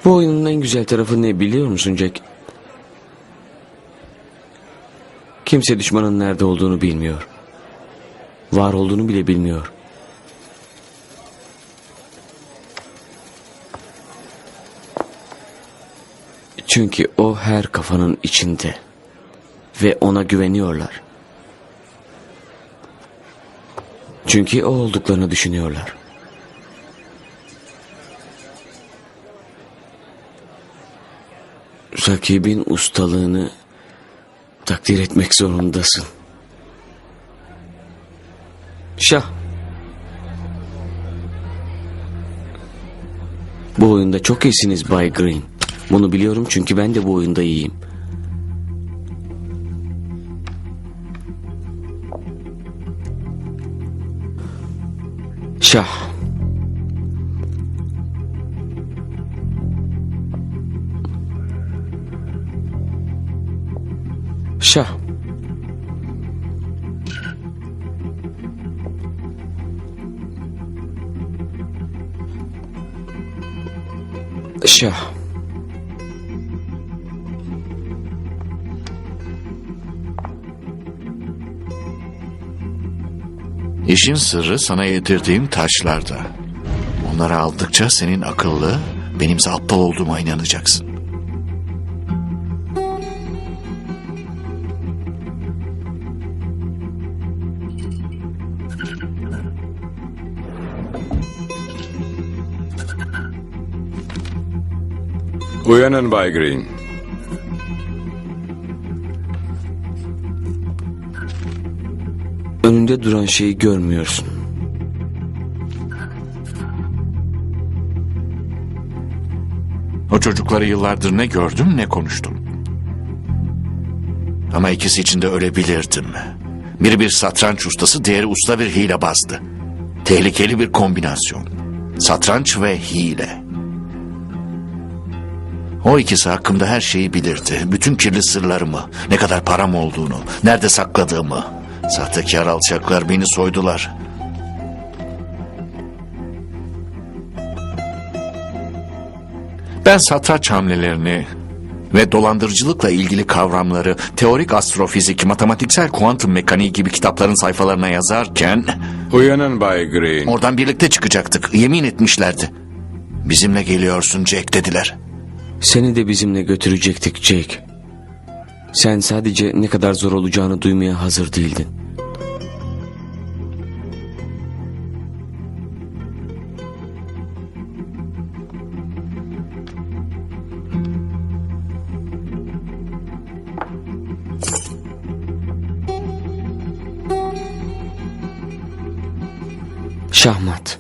Bu oyunun en güzel tarafı ne biliyor musun Jack? Kimse düşmanın nerede olduğunu bilmiyor. Var olduğunu bile bilmiyor. Çünkü o her kafanın içinde. Ve ona güveniyorlar. Çünkü o olduklarını düşünüyorlar. Rakibin ustalığını takdir etmek zorundasın. Şah. Bu oyunda çok iyisiniz Bay Green. Bunu biliyorum çünkü ben de bu oyunda iyiyim. Şah. Şah. Şah. İşin sırrı sana yedirdiğim taşlarda. Onları aldıkça senin akıllı, benimse aptal olduğuma inanacaksın. Uyanın Bay Green. Önünde duran şeyi görmüyorsun. O çocukları yıllardır ne gördüm ne konuştum. Ama ikisi için de ölebilirdim. Biri bir satranç ustası, diğeri usta bir hilebazdı. Tehlikeli bir kombinasyon. Satranç ve hile. O ikisi hakkımda her şeyi bilirdi. Bütün kirli sırlarımı, ne kadar param olduğunu, nerede sakladığımı. Sahtekar alçaklar beni soydular. Ben satranç hamlelerini ve dolandırıcılıkla ilgili kavramları teorik astrofizik, matematiksel kuantum mekaniği gibi kitapların sayfalarına yazarken Uyanın Bay Green. oradan birlikte çıkacaktık. Yemin etmişlerdi. Bizimle geliyorsun Jack dediler. Seni de bizimle götürecektik Jake. Sen sadece ne kadar zor olacağını duymaya hazır değildin. Şahmat.